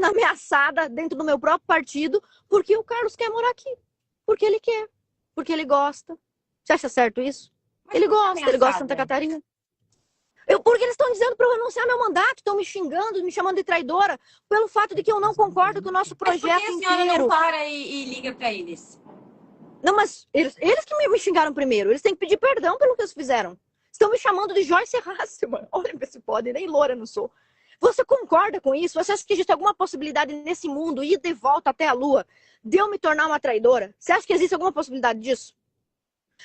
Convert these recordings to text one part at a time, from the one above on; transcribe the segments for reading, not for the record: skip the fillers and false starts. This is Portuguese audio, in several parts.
sendo ameaçada dentro do meu próprio partido porque o Carlos quer morar aqui. Porque ele quer. Porque ele gosta. Você acha certo isso? Mas Ele por que gosta de Santa ameaçada? Catarina. Porque eles estão dizendo para eu renunciar meu mandato, estão me xingando, me chamando de traidora, pelo fato de que eu não concordo com o nosso Mas por que projeto a senhora não inteiro. para e liga para eles? Não, mas eles que me xingaram primeiro. Eles têm que pedir perdão pelo que eles fizeram. Estão me chamando de Joyce Hasselman. Olha se pode, nem loura não sou. Você concorda com isso? Você acha que existe alguma possibilidade nesse mundo, ir de volta até a Lua, de eu me tornar uma traidora? Você acha que existe alguma possibilidade disso?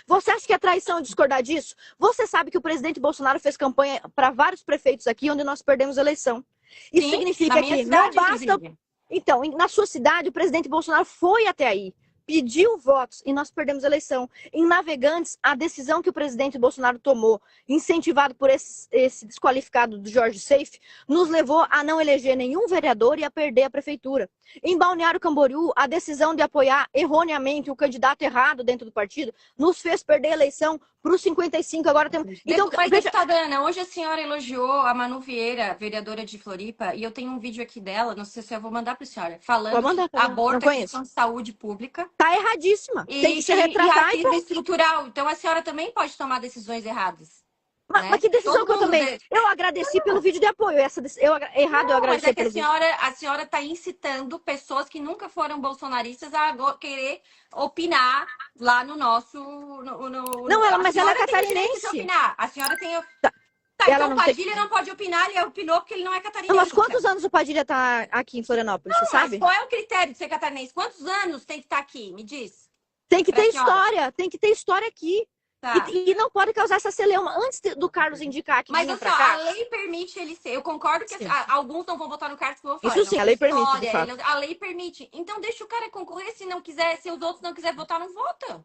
Você acha que é traição discordar disso? Você sabe que o presidente Bolsonaro fez campanha para vários prefeitos aqui, onde nós perdemos a eleição. Isso Sim, significa na minha que cidade, não basta... inclusive. Então, na sua cidade, o presidente Bolsonaro foi até aí, pediu votos e nós perdemos a eleição. Em Navegantes, a decisão que o presidente Bolsonaro tomou, incentivado por esse desqualificado do Jorge Seife, nos levou a não eleger nenhum vereador e a perder a prefeitura. Em Balneário Camboriú, a decisão de apoiar erroneamente o candidato errado dentro do partido nos fez perder a eleição para os 55. Agora temos. Então, Mas, veja... deputada Ana, hoje a senhora elogiou a Manu Vieira, vereadora de Floripa, e eu tenho um vídeo aqui dela, não sei se eu vou mandar para a senhora, Vou falando que mandar, não aborto é conheço. questão de saúde pública Tá erradíssima. Tem que se e retratar e racismo pronto. estrutural. Então a senhora também pode tomar decisões erradas, Mas né? que decisão Todo que eu mundo... tomei? Eu agradeci pelo vídeo de apoio. Errado eu Não, mas é agradecer que a pelo vídeo. senhora está incitando pessoas que nunca foram bolsonaristas a querer opinar lá no nosso. Não, A mas ela é senhora tem o direito de catarinense. opinar. A senhora tem. Tá. Tá, Ela então o não tem. Padilha não pode opinar, ele opinou porque ele não é Não, mas catarinense. quantos Então. anos o Padilha tá aqui em Florianópolis, você Não, mas sabe? qual é o critério de ser catarinense? Quantos anos tem que estar aqui? Me diz. Tem que Pra ter senhora. história, tem que ter história aqui. Tá. E não pode causar essa celeuma. Antes do Carlos indicar que Mas vinha assim, pra ó, a cá. lei permite ele ser. Eu concordo que Sim. alguns não vão votar no Carlos que eu vou falar. Isso Ele não sim, a tem lei permite, de história. fato. A lei permite. Então deixa o cara concorrer. Se não quiser, se os outros não quiserem votar, não vota.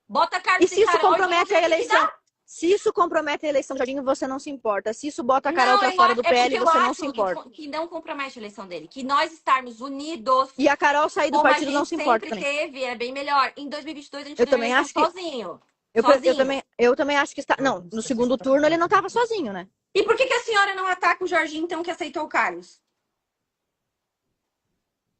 Bota Carlos E se isso Carol e vamos compromete ver a o que que eleição? dá. Se isso compromete a eleição, Jardim, você não se importa. Se isso bota a Carol Não, pra fora do é porque PL, eu você não se acho importa. que não compromete a eleição dele. Que nós estarmos unidos, E a Carol sair do como a partido não gente se importa sempre também. teve, é bem melhor. Em 2022 a gente Eu ganhou a também eleição acho que. sozinho. Eu Sozinho. também acho que está. Não, no segundo turno ele não estava sozinho, né? E por que a senhora não ataca o Jorginho, então, que aceitou o Carlos?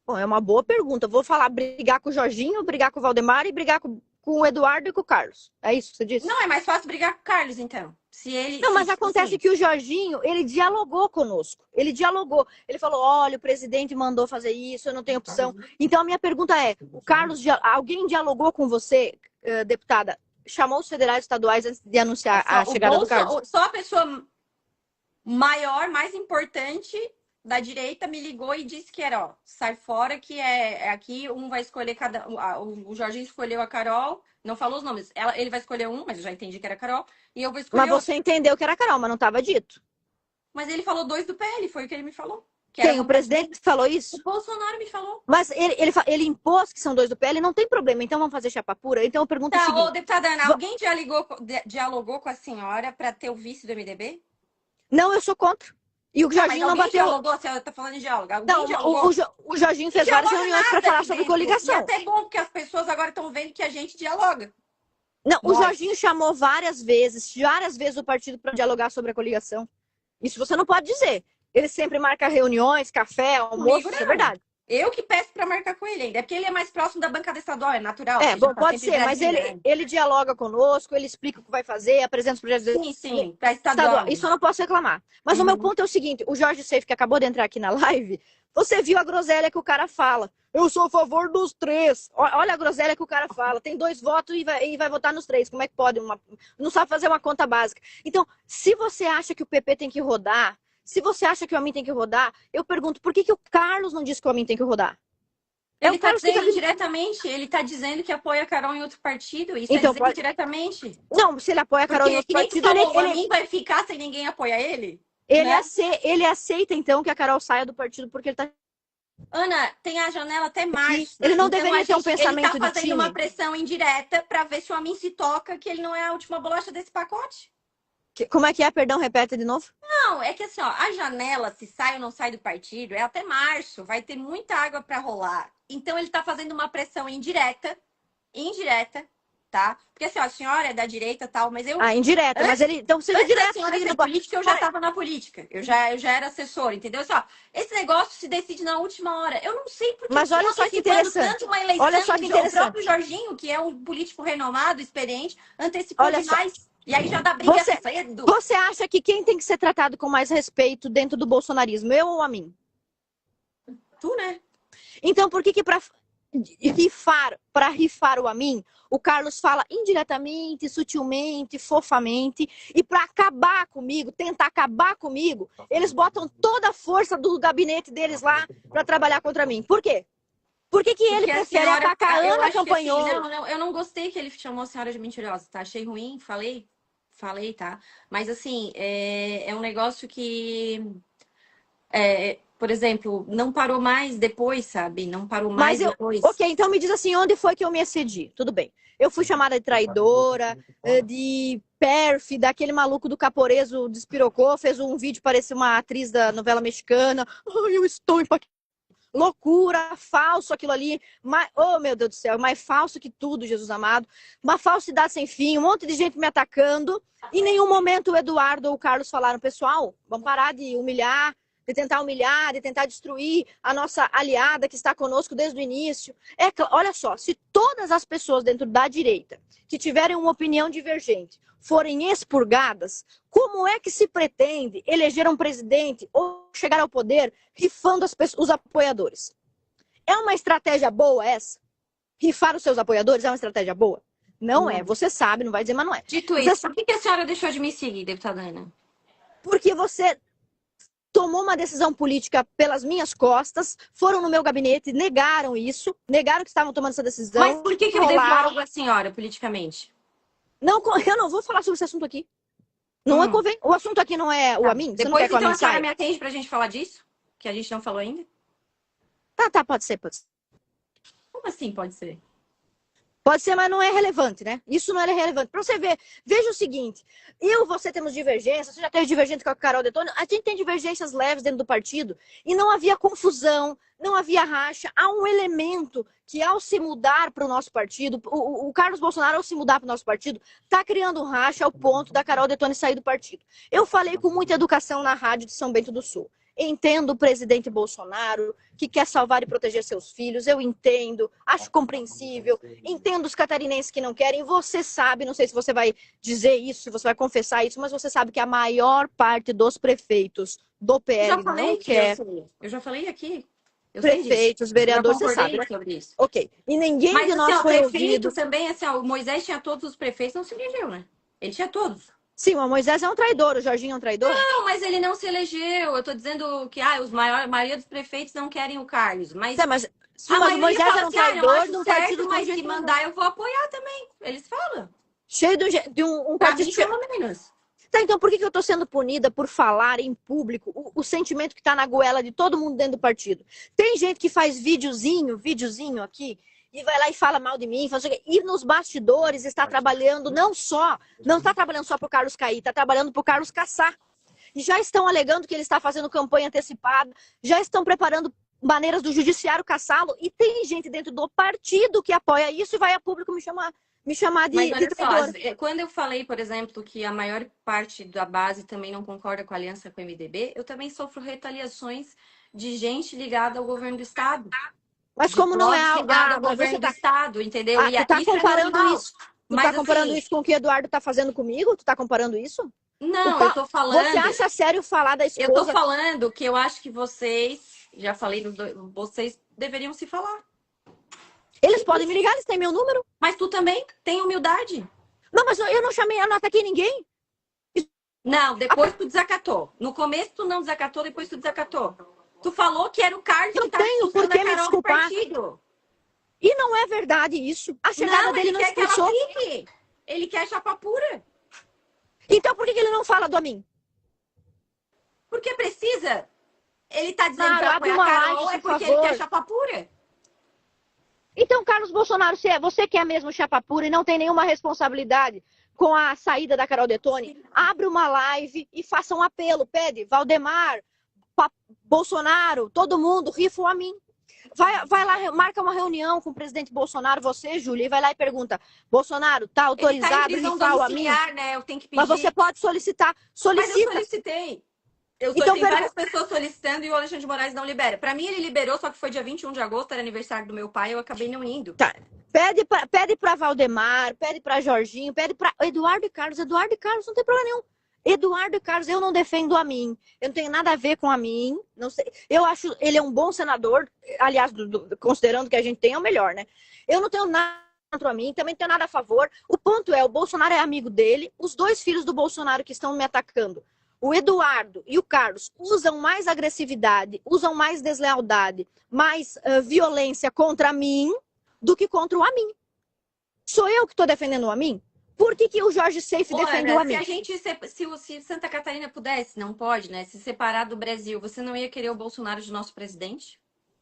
Bom, é uma boa pergunta. Vou falar brigar com o Jorginho, brigar com o Valdemar e brigar com o Eduardo e com o Carlos. É isso que você disse? Não, é mais fácil brigar com o Carlos, então. Se ele. Não, mas Tipo acontece assim, que o Jorginho, ele dialogou conosco. Ele dialogou. Ele falou: olha, o presidente mandou fazer isso, eu não tenho opção. Então a minha pergunta é: o Carlos, alguém dialogou com você, deputada? Chamou os federais e estaduais antes de anunciar a chegada do Carlos? Só a pessoa maior, mais importante da direita me ligou e disse que era, ó, sai fora que é aqui, um vai escolher cada. O Jorginho escolheu a Carol, não falou os nomes. Ele vai escolher um, mas eu já entendi que era a Carol, e eu vou escolher Mas outro. você entendeu que era a Carol, mas não estava dito. Mas ele falou dois do PL, foi o que ele me falou. Quem? O presidente falou isso? O Bolsonaro me falou. Mas ele impôs que são dois do PL, não tem problema. Então vamos fazer chapa pura? Então eu pergunto o Tá, ô, seguinte. deputada Ana, alguém dialogou com a senhora para ter o vice do MDB? Não, eu sou contra. E o Jorginho não bateu. Dialogou? Você tá falando de diálogo. Não, o Jorginho fez várias reuniões para falar sobre coligação. E até bom, porque as pessoas agora estão vendo que a gente dialoga. Não, o Jorginho chamou várias vezes o partido para dialogar sobre a coligação. Isso você não pode dizer. Ele sempre marca reuniões, café, almoço, isso é verdade. Eu que peço para marcar com ele ainda. É porque ele é mais próximo da bancada estadual, é natural. É, bom, pode ser, mas ele dialoga conosco, ele explica o que vai fazer, apresenta os projetos. Sim, para estadual. Isso eu não posso reclamar. Mas o meu ponto é o seguinte: o Jorge Seife, que acabou de entrar aqui na live, você viu a groselha que o cara fala. Eu sou a favor dos três. Olha a groselha que o cara fala. Tem 2 votos e vai votar nos 3. Como é que pode? Não sabe fazer uma conta básica. Então, se você acha que o PP tem que rodar, se você acha que o Amin tem que rodar, eu pergunto, por que o Carlos não disse que o Amin tem que rodar? Ele está dizendo diretamente, ele está dizendo que apoia a Carol em outro partido. Isso então, é diretamente. Não, se ele apoia a Carol em outro partido, o Amin vai ficar sem ninguém apoiar ele? Ele aceita, então, que a Carol saia do partido porque ele tá... Ana, tem a janela até março. Ele não deveria ter um pensamento de time. Ele tá fazendo uma pressão indireta para ver se o Amin se toca que ele não é a última bolacha desse pacote. Como é que é? Perdão, repete de novo. Não, é que assim, ó, a janela, se sai ou não sai do partido, é até março. Vai ter muita água para rolar. Então ele tá fazendo uma pressão indireta, tá? Porque assim, ó, a senhora é da direita e tal, mas eu... Indireta, mas ele... Então seja Antes da direto. senhora ser política, eu já estava na política. Eu já era assessora, entendeu? Assim, ó, esse negócio se decide na última hora. Eu não sei por que Mas olha estão só que antecipando interessante. tanto uma eleição. Olha só que O interessante. próprio Jorginho, que é um político renomado, experiente, antecipou Olha demais. E aí já dá briga cedo. Você acha que quem tem que ser tratado com mais respeito dentro do bolsonarismo, eu ou a mim? Tu, né? Então, por que para rifar o Amin, o Carlos fala indiretamente, sutilmente, fofamente, e para acabar comigo, tentar acabar comigo, eles botam toda a força do gabinete deles lá para trabalhar contra mim. Por quê? Por que ele prefere atacar a Ana Campanhol? Assim, não, eu não gostei que ele chamou a senhora de mentirosa, tá? Achei ruim, falei, tá? Mas assim, é um negócio que... por exemplo, não parou mais depois, sabe? Não parou mais depois. Ok, então me diz assim, onde foi que eu me excedi? Tudo bem. Eu fui chamada de traidora, de pérfida, aquele maluco do Caporeso despirocou, fez um vídeo, parecia uma atriz da novela mexicana. Ai, eu estou impactada. Loucura, falso aquilo ali. Oh, meu Deus do céu, mais falso que tudo, Jesus amado. Uma falsidade sem fim, um monte de gente me atacando. Em nenhum momento o Eduardo ou o Carlos falaram, pessoal, vamos parar de humilhar, de tentar humilhar, de tentar destruir a nossa aliada que está conosco desde o início. Olha só, se todas as pessoas dentro da direita que tiverem uma opinião divergente forem expurgadas, como é que se pretende eleger um presidente ou chegar ao poder rifando os apoiadores? É uma estratégia boa essa? Rifar os seus apoiadores é uma estratégia boa? Não é, você sabe, não vai dizer, mas não é. Dito isso, por que a senhora deixou de me seguir, deputada Ana? Porque você tomou uma decisão política pelas minhas costas, foram no meu gabinete, negaram isso, negaram que estavam tomando essa decisão. Mas por que eu devo algo à senhora, politicamente? Não, eu não vou falar sobre esse assunto aqui. Não é convém. O assunto aqui não é o Amin. Depois, não quer então, a senhora me atende pra gente falar disso? Que a gente não falou ainda? Tá, pode ser. Como assim pode ser? Pode ser, mas não é relevante, né? Isso não é relevante. Pra você ver, veja o seguinte, eu e você temos divergências, você já teve divergência com a Carol Detone, a gente tem divergências leves dentro do partido e não havia confusão, não havia racha. Há um elemento que ao se mudar para o nosso partido, o Carlos Bolsonaro ao se mudar para o nosso partido, está criando um racha ao ponto da Carol Detone sair do partido. Eu falei com muita educação na rádio de São Bento do Sul. Entendo o presidente Bolsonaro, que quer salvar e proteger seus filhos, eu entendo, acho compreensível, entendo os catarinenses que não querem, você sabe, não sei se você vai dizer isso, se você vai confessar isso, mas você sabe que a maior parte dos prefeitos do PL não quer. Eu já falei aqui. Prefeitos, vereadores, você sabe, né? Sobre isso. Ok. E ninguém mas, de nós assim, foi prefeito ouvido. Também, assim, ó, o Moisés tinha todos os prefeitos, não se elegeu, né? Ele tinha todos. Sim, o Moisés é um traidor, o Jorginho é um traidor? Não, mas ele não se elegeu. Eu tô dizendo que a maioria dos prefeitos não querem o Carlos. Mas, mas o Moisés era um traidor de um partido mas se mandar, eu vou apoiar também. Eles falam. Cheio de um partido. Pelo menos. Tá, então por que eu tô sendo punida por falar em público o sentimento que tá na goela de todo mundo dentro do partido? Tem gente que faz videozinho aqui, e vai lá e fala mal de mim, e nos bastidores está trabalhando não está trabalhando só para o Carlos cair, está trabalhando para o Carlos caçar. E já estão alegando que ele está fazendo campanha antecipada, já estão preparando maneiras do judiciário caçá-lo, e tem gente dentro do partido que apoia isso e vai a público me chamar de traidor. Quando eu falei, por exemplo, que a maior parte da base também não concorda com a aliança com o MDB, eu também sofro retaliações de gente ligada ao governo do estado. Mas como não é ao governo do estado, entendeu? Tu tá comparando isso? Tu tá comparando isso com o que o Eduardo tá fazendo comigo? Tu tá comparando isso? Não, eu tô falando... Você acha sério falar da esposa? Eu tô falando que eu acho que vocês, já falei, vocês deveriam se falar. Eles podem me ligar, eles têm meu número. Mas tu também tem humildade. Não, mas eu não ataquei ninguém. Não, depois tu desacatou. No começo tu não desacatou, depois tu desacatou. Tu falou que era o Carlos que estava expulsando a Carol do partido. E não é verdade isso. A chegada dele não expulsou. Ele quer chapa pura. Então por que ele não fala do Amin? Porque precisa. Ele tá dizendo que apoia a Carol é porque ele quer chapa pura. Então, Carlos Bolsonaro, se você quer mesmo chapa pura e não tem nenhuma responsabilidade com a saída da Carol Detone, abre uma live e faça um apelo. Pede, Valdemar, Bolsonaro, todo mundo, rifa o Amin. Vai lá, marca uma reunião com o presidente Bolsonaro, você, Júlia, e vai lá e pergunta, Bolsonaro, tá Ele tá em autorizado prisão ritual a mim? domiciliar, né? Eu tenho que Mas você pedir. pode solicitar. Mas eu Solicita. solicitei. Então, Tem várias pessoas solicitando e o Alexandre de Moraes não libera. Pra mim, ele liberou, só que foi dia 21 de agosto, era aniversário do meu pai, eu acabei não indo. tá. Pede pra Valdemar, pede pra Jorginho, pede pra Eduardo e Carlos. Eduardo e Carlos não tem problema nenhum. Eduardo e Carlos, eu não defendo a mim. Eu não tenho nada a ver com a mim. Não sei. Eu acho ele é um bom senador. Aliás, considerando que a gente tem, é o melhor, né? Eu não tenho nada contra mim, também não tenho nada a favor. O ponto é, o Bolsonaro é amigo dele. Os dois filhos do Bolsonaro que estão me atacando, o Eduardo e o Carlos, usam mais agressividade, usam mais deslealdade, mais violência contra mim do que contra o Amin. Sou eu que estou defendendo o Amin? Por que o Jorge Seife defendeu a mim? Se Santa Catarina pudesse, não pode, né? Se separar do Brasil, você não ia querer o Bolsonaro de nosso presidente?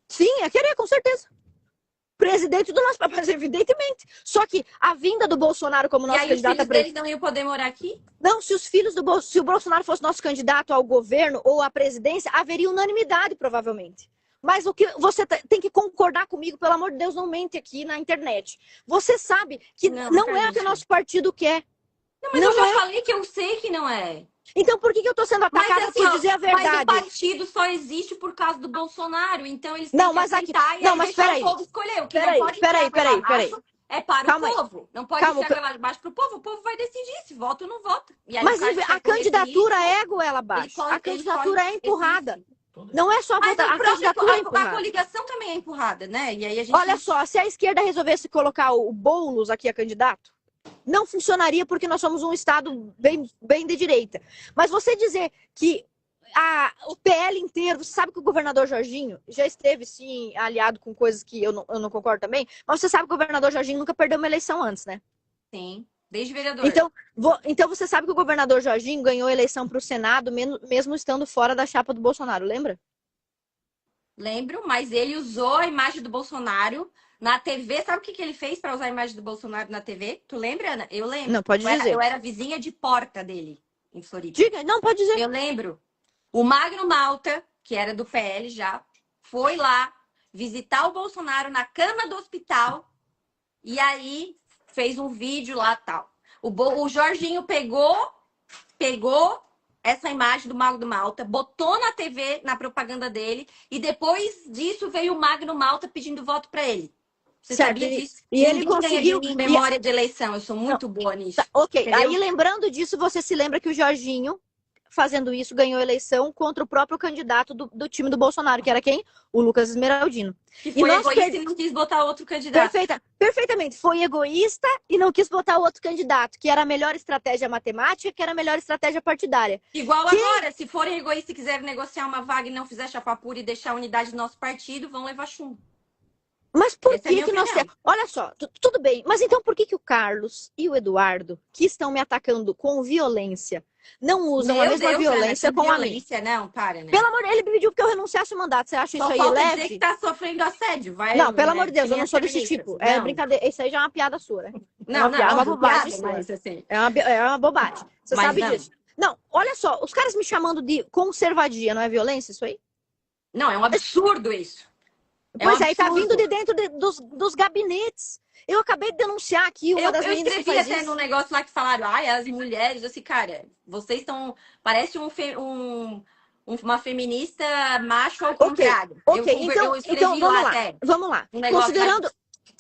Sim, eu queria, com certeza. Presidente do nosso país, evidentemente. Só que a vinda do Bolsonaro como nosso candidato a presidente... deles não iam poder morar aqui? Não, se o Bolsonaro fosse nosso candidato ao governo ou à presidência, haveria unanimidade, provavelmente. Mas o que você tem que concordar comigo, pelo amor de Deus, não mente aqui na internet. Você sabe que não é o que o nosso partido quer. Não, mas eu já falei que eu sei que não é. Então por que eu tô sendo atacada por dizer a verdade? Mas o partido só existe por causa do Bolsonaro, então eles têm não, que mas aqui, e não, mas deixar o povo escolher. O que não pode peraí. É para o povo. Não pode enfiar goela abaixo para o povo vai decidir se vota ou não vota. E aí, mas a candidatura é goela abaixo. A candidatura é empurrada. Não é só votar, a candidatura é empurrada. A coligação também é empurrada, né? E aí a gente... Olha só, se a esquerda resolvesse colocar o Boulos aqui a candidato, não funcionaria porque nós somos um estado bem de direita. Mas você dizer que o PL inteiro, você sabe que o governador Jorginho já esteve, sim, aliado com coisas que eu não concordo também, mas você sabe que o governador Jorginho nunca perdeu uma eleição antes, né? Sim, desde vereador. Então você sabe que o governador Jorginho ganhou a eleição para o Senado mesmo estando fora da chapa do Bolsonaro, lembra? Lembro, mas ele usou a imagem do Bolsonaro na TV. Sabe o que ele fez para usar a imagem do Bolsonaro na TV? Tu lembra, Ana? Eu lembro. Não, pode dizer. Eu era vizinha de porta dele, em Floripa. Diga, não, pode dizer. Eu lembro. O Magno Malta, que era do PL já, foi lá visitar o Bolsonaro na cama do hospital e aí fez um vídeo lá tal. O Jorginho pegou essa imagem do Magno Malta, botou na TV, na propaganda dele, e depois disso veio o Magno Malta pedindo voto para ele. Você sabia disso? E ele conseguiu... Em memória de eleição, eu sou muito boa nisso. Tá, ok, entendeu? Aí lembrando disso, você se lembra que o Jorginho, fazendo isso, ganhou a eleição contra o próprio candidato do time do Bolsonaro, que era quem? O Lucas Esmeraldino. Que foi egoísta e não quis botar outro candidato. Perfeitamente. Foi egoísta e não quis botar outro candidato, que era a melhor estratégia matemática, que era a melhor estratégia partidária. Igual agora, se forem egoístas e quiserem negociar uma vaga e não fizer chapa pura e deixar a unidade do nosso partido, vão levar chumbo. Mas por que nós temos... Olha só, tudo bem, mas então por que o Carlos e o Eduardo, que estão me atacando com violência, não usam a mesma violência com a mim? Não, para, né? Pelo amor de Deus, ele pediu que eu renunciasse ao mandato. Você acha isso aí leve? Dizer que tá sofrendo assédio. Não, pelo amor de Deus, eu não sou desse tipo. É brincadeira. Isso aí já é uma piada sua, né? Não, é uma bobagem. É uma bobagem. Você sabe disso. Não, olha só, os caras me chamando de conservadia, não é violência isso aí? Não, é um absurdo isso. Pois aí, tá vindo de dentro dos gabinetes. Eu acabei de denunciar aqui uma das meninas que faz isso. Eu escrevi até num negócio lá que falaram, as mulheres, assim, cara, vocês estão... Parece uma feminista macho ao contrário. Então vamos lá.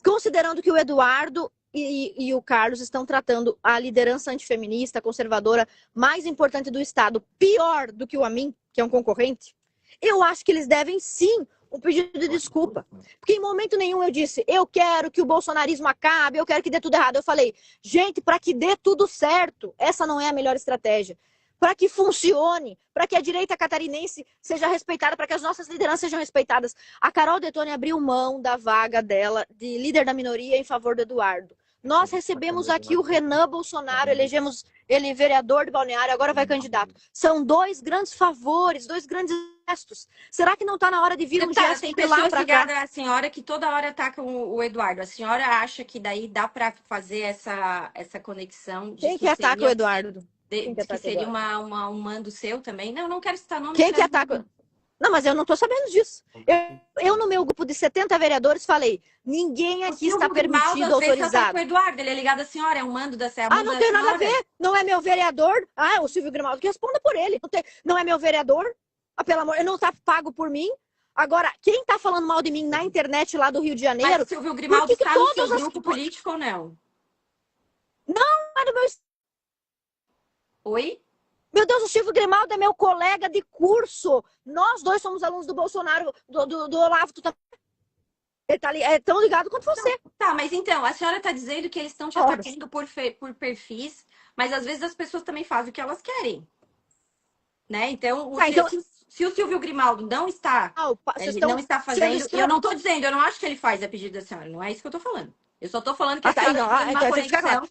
Considerando que o Eduardo e o Carlos estão tratando a liderança antifeminista, conservadora, mais importante do Estado, pior do que o Amin, que é um concorrente, eu acho que eles devem, sim, um pedido de desculpa. Porque em momento nenhum eu disse, eu quero que o bolsonarismo acabe, eu quero que dê tudo errado. Eu falei, gente, para que dê tudo certo, essa não é a melhor estratégia. Para que funcione, para que a direita catarinense seja respeitada, para que as nossas lideranças sejam respeitadas. A Carol Detoni abriu mão da vaga dela de líder da minoria em favor do Eduardo. Nós recebemos aqui o Renan Bolsonaro, elegemos ele vereador de Balneário, agora vai candidato. São dois grandes favores, dois grandes gestos. Será que não está na hora de vir um gesto de lá para cá? A senhora que toda hora ataca o Eduardo. A senhora acha que daí dá para fazer essa conexão? Quem que ataca o Eduardo? Que seria um mando seu também? Não quero citar nome. Quem que ataca? Não, mas eu não tô sabendo disso. Eu no meu grupo de 70 vereadores, falei, ninguém aqui está permitido, às vezes, tá com autorizado. o Eduardo, ele é ligado à senhora, é um mando da senhora. Ah, não tem nada a ver. Não é meu vereador. Ah, o Silvio Grimaldo que responda por ele. Não é meu vereador. Ah, pelo amor, ele não tá pago por mim. Agora, quem tá falando mal de mim na internet lá do Rio de Janeiro... Mas o Silvio Grimaldo que está no seu todas grupo político ou não? Não é do meu... Oi? Meu Deus, o Silvio Grimaldo é meu colega de curso. Nós dois somos alunos do Bolsonaro, do Olavo. Tu tá... Ele tá é tão ligado quanto você. Tá, mas então, a senhora tá dizendo que eles estão te atacando por perfis, mas às vezes as pessoas também fazem o que elas querem. Né? Então, se o Silvio Grimaldo não está, não está fazendo, eu não estou dizendo, eu não acho que ele faz a pedido da senhora, não é isso que eu estou falando. Eu só estou falando que a senhora tem uma conexão.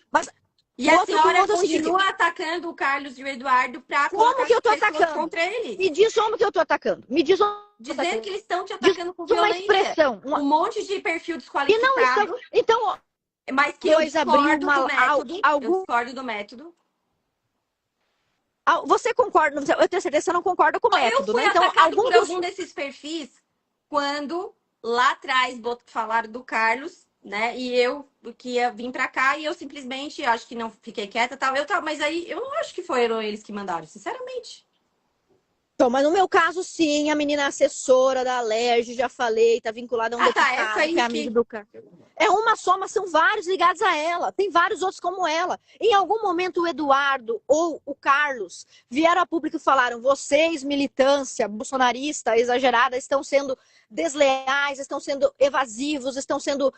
E a senhora continua atacando o Carlos e o Eduardo para colocar que eu tô atacando contra eles. Me diz como que eu tô atacando. Me diz dizendo que eles estão te atacando com violência. Expressão, um monte de perfil desqualificado. E não estão... Então, mas que eu discordo do método. Eu discordo do método. Você concorda? Eu tenho certeza que você não concorda com o método, né? Então, algum desses perfis, quando lá atrás falaram do Carlos, né? E eu que ia vir pra cá e eu simplesmente acho que não fiquei quieta, tal. Mas aí eu não acho que foram eles que mandaram, sinceramente. Então, mas no meu caso, sim, a menina assessora da Alerj, já falei, tá vinculada a um deputado que é amigo do cara. É uma só, mas são vários ligados a ela. Tem vários outros como ela. Em algum momento, o Eduardo ou o Carlos vieram a público e falaram: vocês, militância bolsonarista exagerada, estão sendo desleais, estão sendo evasivos, estão sendo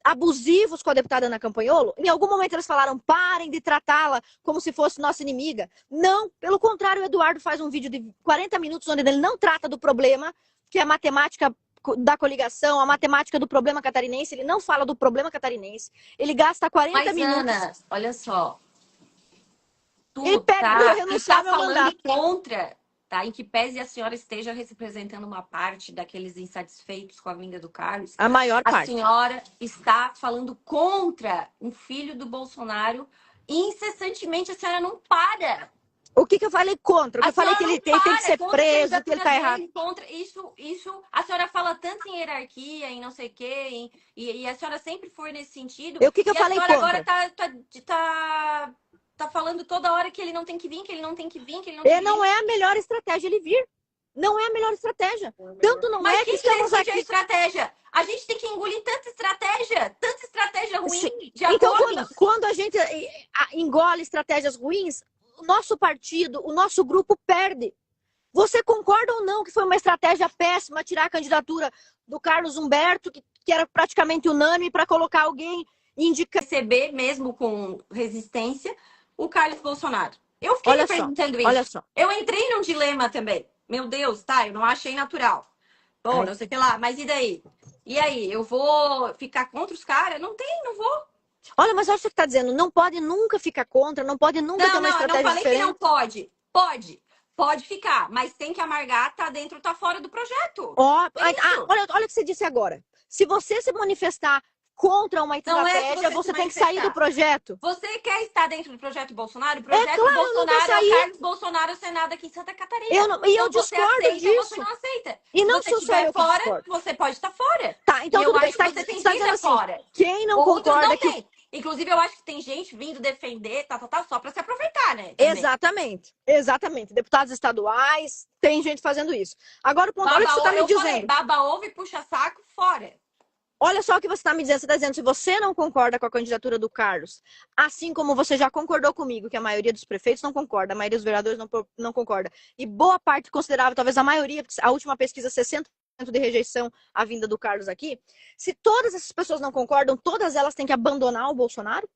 abusivos com a deputada Ana Campanholo. Em algum momento eles falaram: parem de tratá-la como se fosse nossa inimiga. Não, pelo contrário, o Eduardo faz um vídeo de 40 minutos onde ele não trata do problema, que é a matemática da coligação, a matemática do problema catarinense. Ele não fala do problema catarinense. Ele gasta 40 minutos. Ana, olha só. Ele pede para eu renunciar meu mandato. Contra, tá? Em que pese a senhora esteja representando uma parte daqueles insatisfeitos com a vinda do Carlos. A maior parte. A senhora está falando contra um filho do Bolsonaro. Incessantemente, a senhora não para. O que eu falei contra? Eu falei que ele tem que ser preso, que ele tá errado. Contra isso, a senhora fala tanto em hierarquia, em não sei o quê, e a senhora sempre foi nesse sentido. O que eu falei contra? A senhora agora tá falando toda hora que ele não tem que vir, que ele não tem que vir, que ele não tem que vir. Não é a melhor estratégia ele vir. Não é a melhor estratégia. Tanto não é que estamos aqui... a estratégia? A gente tem que engolir tanta estratégia ruim. Então, quando a gente engole estratégias ruins, o nosso partido, o nosso grupo perde. Você concorda ou não que foi uma estratégia péssima tirar a candidatura do Carlos Humberto, que era praticamente unânime, para colocar alguém indicar... Receber mesmo com resistência o Carlos Bolsonaro. Eu fiquei me perguntando isso. Olha só. Eu entrei num dilema também. Meu Deus, tá? Eu não achei natural. Bom, não sei o que lá. Mas e daí? E aí? Eu vou ficar contra os caras? Não vou. Olha, mas olha o que você tá dizendo. Não pode nunca ficar contra, não pode nunca ter uma estratégia diferente. Não, eu não falei diferente. que não pode. Pode ficar, mas tem que amargar, tá dentro, tá fora do projeto. Olha o que você disse agora. Se você se manifestar contra uma estratégia, você tem que sair do projeto. Você quer estar dentro do projeto Bolsonaro? O projeto Bolsonaro é o Carlos Bolsonaro, Senado aqui em Santa Catarina. Eu discordo disso. Você não aceita. E não se você sou só eu que fora, discordo. Você pode estar fora. Tá, então tudo bem. Você tem que estar fora. Quem não concorda que... Inclusive, eu acho que tem gente vindo defender, só para se aproveitar, né? Também. Exatamente. Deputados estaduais, tem gente fazendo isso. Agora, o ponto que você está me dizendo. Baba ovo e puxa saco, fora. Olha só o que você está me dizendo. Você está dizendo, se você não concorda com a candidatura do Carlos, assim como você já concordou comigo, que a maioria dos prefeitos não concorda, a maioria dos vereadores não concorda, e boa parte considerável, talvez a maioria, a última pesquisa, 60% de rejeição à vinda do Carlos aqui, se todas essas pessoas não concordam, todas elas têm que abandonar o Bolsonaro?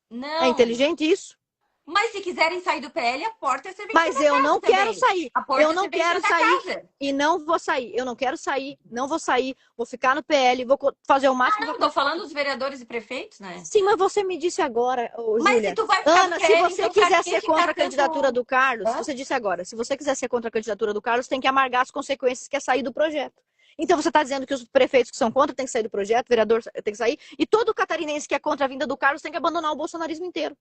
Não. É inteligente isso? Mas se quiserem sair do PL, a porta é serviço. Mas eu não quero sair. Eu não quero sair casa. E não vou sair. Eu não quero sair, não vou sair. Vou ficar no PL, vou fazer o máximo. Não, tô falando dos vereadores e prefeitos, né? Sim, mas você me disse agora, mas Júlia. Se tu vai ficar Ana, PL, se você então quiser ser contra a candidatura do Carlos, Hã? Você disse agora, se você quiser ser contra a candidatura do Carlos, tem que amargar as consequências que é sair do projeto. Então você está dizendo que os prefeitos que são contra têm que sair do projeto, o vereador tem que sair, e todo catarinense que é contra a vinda do Carlos tem que abandonar o bolsonarismo inteiro.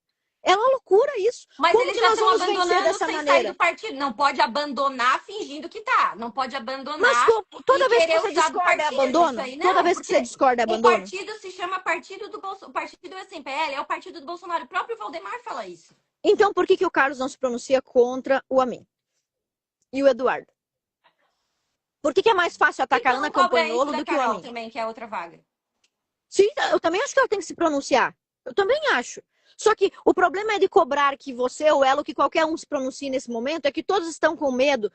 É uma loucura isso. Mas Como eles que já nós estão vamos vencer abandonando dessa sem sair maneira? do partido. Não pode abandonar fingindo que tá. Não pode Mas abandonar e toda vez que querer você usar do discorda é partido. Isso abandono? aí Toda não, vez que você porque discorda é o abandono? partido se chama Partido do Bolsonaro. O partido é assim, PL, é o partido do Bolsonaro. O próprio Valdemar fala isso. Então por que que o Carlos não se pronuncia contra o Amin e o Eduardo? Por que que é mais fácil atacar a Então Ana não cobra isso Campanholo da do que o Carol Amin? também, que é outra vaga. Sim, eu também acho que ela tem que se pronunciar. Eu também acho. Só que o problema é de cobrar que você ou ela, ou que qualquer um se pronuncie nesse momento, é que todos estão com medo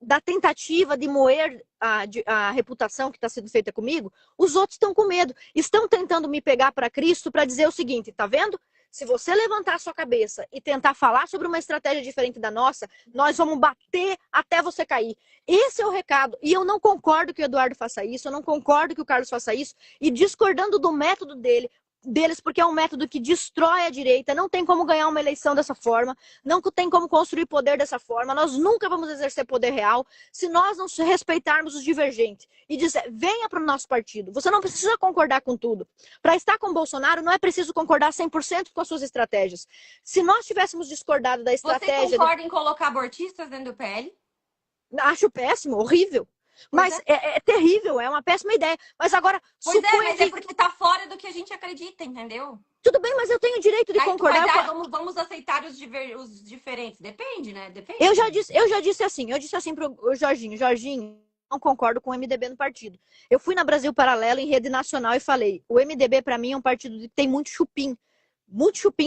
da tentativa de moer a reputação que está sendo feita comigo. Os outros estão com medo. Estão tentando me pegar para Cristo para dizer o seguinte, tá vendo? Se você levantar a sua cabeça e tentar falar sobre uma estratégia diferente da nossa, nós vamos bater até você cair. Esse é o recado. E eu não concordo que o Eduardo faça isso, eu não concordo que o Carlos faça isso. E discordando do método deles, porque é um método que destrói a direita, não tem como ganhar uma eleição dessa forma, não tem como construir poder dessa forma, nós nunca vamos exercer poder real se nós não respeitarmos os divergentes e dizer, venha para o nosso partido, você não precisa concordar com tudo. Para estar com o Bolsonaro, não é preciso concordar 100% com as suas estratégias. Se nós tivéssemos discordado da Você estratégia... concorda em colocar abortistas dentro do PL? Acho péssimo, horrível. Pois Mas é. é terrível, é uma péssima ideia. Mas agora, Pois é, suponha mas é que... porque tá fora do que a gente acredita, entendeu? Tudo bem, mas eu tenho o direito de Aí tu vai concordar. dizer, vamos aceitar os diferentes. Depende, né? Depende. Eu já disse assim, eu disse assim pro Jorginho, Jorginho, não concordo com o MDB no partido. Eu fui na Brasil Paralelo em rede nacional e falei, o MDB para mim é um partido que tem muito chupim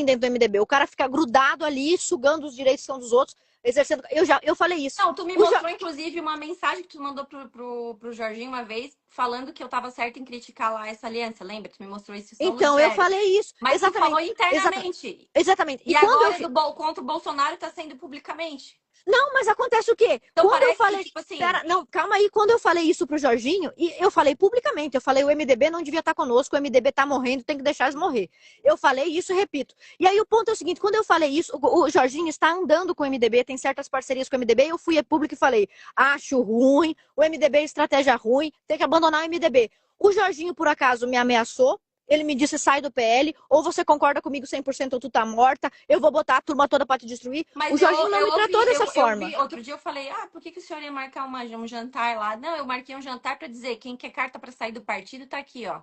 dentro do MDB. O cara fica grudado ali, sugando os direitos que são dos outros, exercendo. Eu falei isso. Não, tu me mostrou, inclusive, uma mensagem que tu mandou pro Jorginho uma vez, falando que eu tava certa em criticar lá essa aliança, lembra? Tu me mostrou isso, estamos Então, eu zero. falei isso. Mas tu falou Exatamente. internamente. Exatamente. E E quando agora eu. contra o Bolsonaro tá sendo publicamente. Não, mas acontece o quê? Então Quando eu parece que, falei. tipo assim, Pera, não, calma aí. Quando eu falei isso pro Jorginho, e eu falei publicamente, eu falei o MDB não devia estar conosco, o MDB tá morrendo, tem que deixar eles morrer. Eu falei isso e repito. E aí o ponto é o seguinte: quando eu falei isso, o Jorginho está andando com o MDB, tem certas parcerias com o MDB, eu fui a público e falei: acho ruim, o MDB é estratégia ruim, tem que abandonar o MDB. O Jorginho, por acaso, me ameaçou. Ele me disse, sai do PL, ou você concorda comigo 100% ou tu tá morta, eu vou botar a turma toda pra te destruir. mas O Jorginho não me tratou dessa forma. outro dia eu falei, por que o senhor ia marcar um jantar lá? Não, eu marquei um jantar pra dizer, quem quer carta pra sair do partido tá aqui, ó.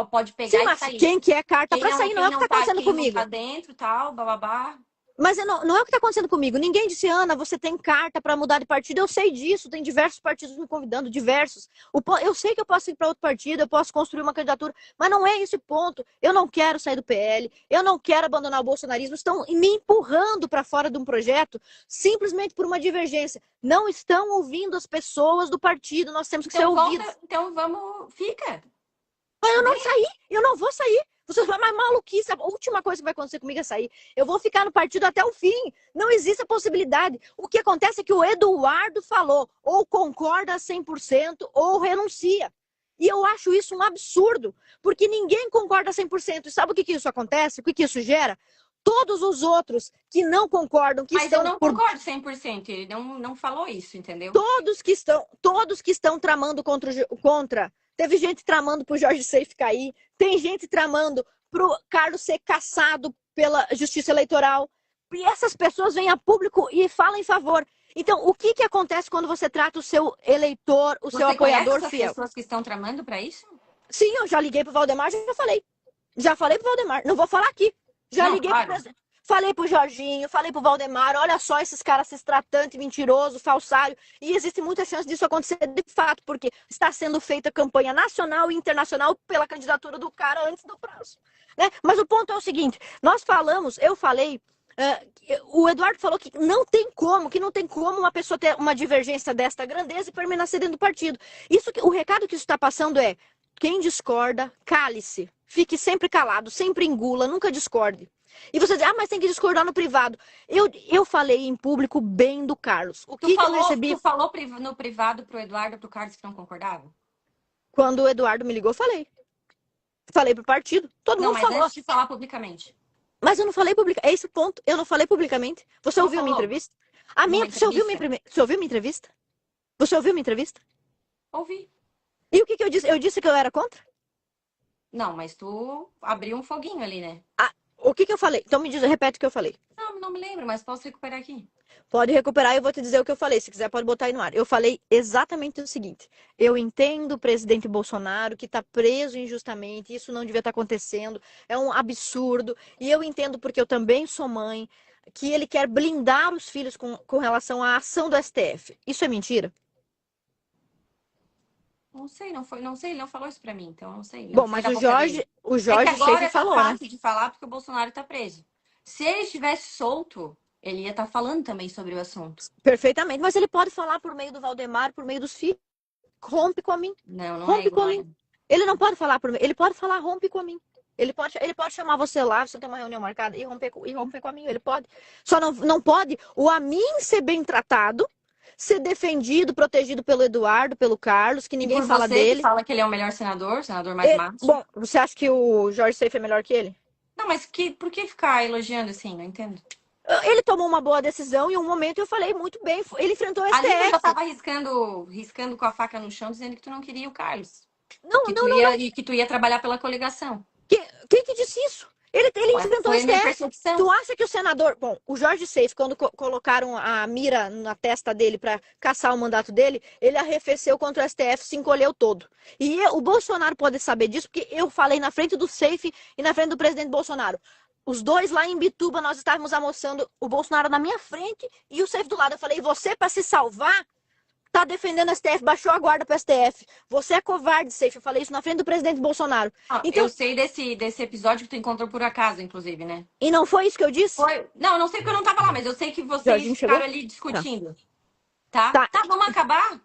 Pode Sim, pegar e mas sair. quem quer carta pra sair não é o que tá acontecendo quem não comigo. tá dentro, tal, bababá. Mas não é o que tá acontecendo comigo. Ninguém disse, Ana, você tem carta pra mudar de partido. Eu sei disso, tem diversos partidos me convidando, diversos. Eu sei que eu posso ir pra outro partido, eu posso construir uma candidatura, mas não é esse ponto. Eu não quero sair do PL, eu não quero abandonar o bolsonarismo. Estão me empurrando pra fora de um projeto simplesmente por uma divergência. Não estão ouvindo as pessoas do partido, nós temos que ser ouvidos. Então vamos, fica. Eu não saí, eu não vou sair. Você vai mais maluquice. A última coisa que vai acontecer comigo é sair. Eu vou ficar no partido até o fim. Não existe a possibilidade. O que acontece é que o Eduardo falou, ou concorda 100% ou renuncia. E eu acho isso um absurdo, porque ninguém concorda 100%. E sabe o que isso acontece? O que isso gera? Todos os outros que não concordam, que Mas estão eu não concordo 100%. Ele não falou isso, entendeu? todos que estão tramando contra. Teve gente tramando pro Jorge Seif cair, tem gente tramando pro Carlos ser cassado pela Justiça Eleitoral. E essas pessoas vêm a público e falam em favor. Então, o que acontece quando você trata o seu eleitor, o seu apoiador fiel? Você conhece as pessoas que estão tramando para isso? Sim, eu já liguei pro Valdemar, já falei. Já falei pro Valdemar, não vou falar aqui. Já liguei pro presidente. Falei pro Jorginho, falei pro Valdemar, olha só esses caras se tratando, mentiroso, falsário. E existe muita chance disso acontecer de fato, porque está sendo feita campanha nacional e internacional pela candidatura do cara antes do prazo. Né? Mas o ponto é o seguinte, eu falei, o Eduardo falou que não tem como uma pessoa ter uma divergência desta grandeza e permanecer dentro do partido. O recado que isso está passando é, quem discorda, cale-se. Fique sempre calado, sempre engula, nunca discorde. E você diz, mas tem que discordar no privado. Eu falei em público bem do Carlos. Tu falou no privado pro Eduardo e pro Carlos que não concordavam? Quando o Eduardo me ligou, falei. Falei pro partido. Todo mundo falou. Mas antes de falar publicamente. Mas eu não falei publicamente. É esse o ponto. Eu não falei publicamente. Você ouviu minha entrevista? Você ouviu minha entrevista? Você ouviu minha entrevista? Ouvi. E o que eu disse? Eu disse que eu era contra? Não, mas tu abriu um foguinho ali, né? O que eu falei? Então me diz, repete o que eu falei. Não me lembro, mas posso recuperar aqui. Pode recuperar e eu vou te dizer o que eu falei. Se quiser, pode botar aí no ar. Eu falei exatamente o seguinte: eu entendo o presidente Bolsonaro que está preso injustamente, isso não devia estar acontecendo, é um absurdo. E eu entendo, porque eu também sou mãe, que ele quer blindar os filhos com relação à ação do STF. Isso é mentira? Não sei, não sei, ele não falou isso pra mim, então não sei. Não Bom, foi mas da o boca dele. Jorge, o É que Jorge agora Seife tá falou, né? fácil de falar porque o Bolsonaro tá preso. Se ele estivesse solto, ele ia estar falando também sobre o assunto. Perfeitamente. Mas ele pode falar por meio do Valdemar, por meio dos filhos. Rompe com a mim. Não é Rompe com a igual. mim. Ele não pode falar por mim. Ele pode falar, rompe com a mim. Ele pode chamar você lá, você tem uma reunião marcada, e romper com a mim. Ele pode. Só não pode o Amin ser bem tratado, ser defendido, protegido pelo Eduardo, pelo Carlos, que E ninguém por fala você que dele. fala que ele é o melhor senador mais macho. Bom, você acha que o Jorge Seife é melhor que ele? Não, mas por que ficar elogiando assim? Não entendo. Ele tomou uma boa decisão e em um momento eu falei muito bem. Ele enfrentou o Ali eu já STF. tava riscando com a faca no chão, dizendo que tu não queria o Carlos. Não, não, não, não. E que tu ia trabalhar pela coligação. Quem que disse isso? Ele Ué, enfrentou o foi a minha STF. percepção. Tu acha que o senador. Bom, o Jorge Seife, quando colocaram a mira na testa dele para caçar o mandato dele, ele arrefeceu contra o STF, se encolheu todo. E o Bolsonaro pode saber disso, porque eu falei na frente do Seife e na frente do presidente Bolsonaro. Os dois lá em Bituba, nós estávamos almoçando, o Bolsonaro na minha frente e o Seife do lado. Eu falei, você, para se salvar, tá defendendo o STF, baixou a guarda pro STF. Você é covarde, Seife. Eu falei isso na frente do presidente Bolsonaro. Então, Eu sei desse episódio que tu encontrou por acaso, inclusive, né? e não foi isso que eu disse? Foi. Não, não sei porque eu não tava lá, mas eu sei que vocês Jorginho ficaram chegou? ali Tá. discutindo. Tá? Tá. Tá, vamos acabar?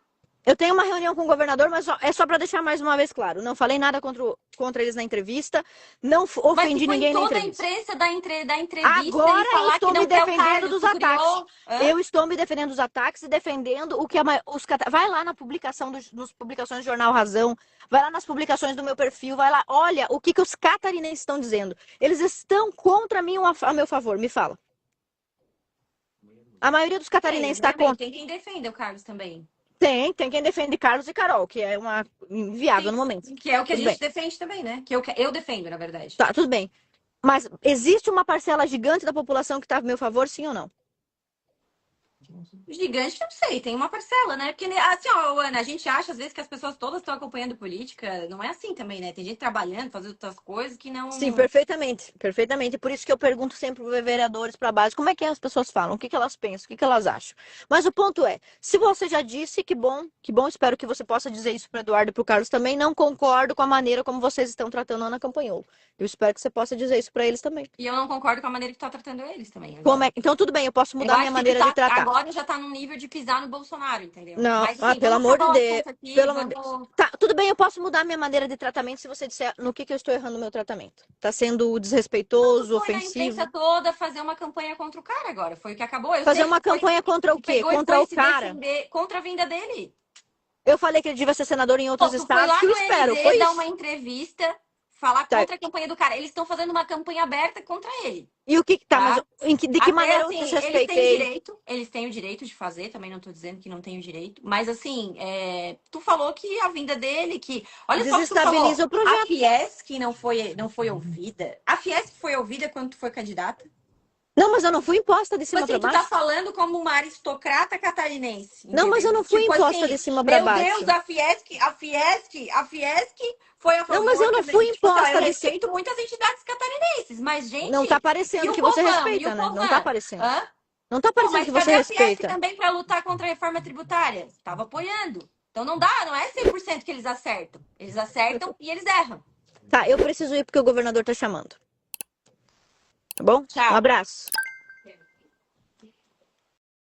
Eu tenho uma reunião com o governador, mas é só para deixar mais uma vez claro. Não falei nada contra eles na entrevista. Não Mas tu ofendi foi em ninguém na toda a entrevista. imprensa da entrevista Agora e eu falar que estou me não quer o defendendo Carlos, dos tu ataques. criou. Hã? Eu estou me defendendo dos ataques e defendendo o que vai lá na publicação nas publicações do Jornal Razão, vai lá nas publicações do meu perfil, vai lá, olha o que os catarinenses estão dizendo. Eles estão contra mim ou a meu favor, me fala. A maioria dos catarinenses está contra. Tem quem defenda o Carlos também. Tem quem defende Carlos e Carol, que é uma inviável no momento. Que é o que a Tudo gente bem. defende também, né? Que eu defendo, na verdade. Tá, tudo bem. Mas existe uma parcela gigante da população que está a meu favor, sim ou não? Gigante, não sei, tem uma parcela, né? Porque, assim, ó, Ana, a gente acha às vezes que as pessoas todas estão acompanhando política. Não é assim também, né? Tem gente trabalhando, fazendo outras coisas que não. Sim, perfeitamente. Perfeitamente. Por isso que eu pergunto sempre para vereadores, para base, como é que as pessoas falam, o que elas pensam, o que elas acham. Mas o ponto é, se você já disse, que bom, espero que você possa dizer isso para Eduardo e para o Carlos também. Não concordo com a maneira como vocês estão tratando a Ana Campanholo. Eu espero que você possa dizer isso para eles também. E eu não concordo com a maneira que tu tá tratando eles também. Então, tudo bem, eu posso mudar minha maneira de tratar. Agora já tá num nível de pisar no Bolsonaro, entendeu? Não, Mas, assim, pelo amor de Deus. aqui, Pelo amor de Deus. Tá, tudo bem, eu posso mudar minha maneira de tratamento se você disser no que eu estou errando no meu tratamento. Tá sendo desrespeitoso, ofensivo. A imprensa toda fazer uma campanha contra o cara agora. Foi o que acabou. Fazer uma campanha contra o quê? Contra o cara? Contra a vinda dele. Eu falei que ele devia ser senador em outros estados, que eu espero. Foi dar isso. uma entrevista, falar contra a campanha do cara. Eles estão fazendo uma campanha aberta contra ele. E o que tá, mas de que maneira eu desrespeitei? Eles têm o direito de fazer, também não tô dizendo que não tem o direito, mas assim, tu falou que a vinda dele, que olha só que tu falou, o projeto. A Fiesc não foi ouvida. A Fiesc foi ouvida quando tu foi candidata? Não, mas eu não fui imposta de cima para baixo. Tu tá falando como uma aristocrata catarinense. Não, mas eu não fui imposta de cima para baixo. Meu Deus, a Fiesc foi a favor. Não, mas eu não fui imposta eu respeito muitas entidades catarinenses, mas, gente... Não tá parecendo que você respeita, né? Não tá parecendo. Não tá parecendo que você respeita. Mas cadê a Fiesc também para lutar contra a reforma tributária? Tava apoiando. Então não é 100% que eles acertam. Eles acertam e eles erram. Tá, eu preciso ir porque o governador tá chamando. Tá bom? Tchau. Um abraço.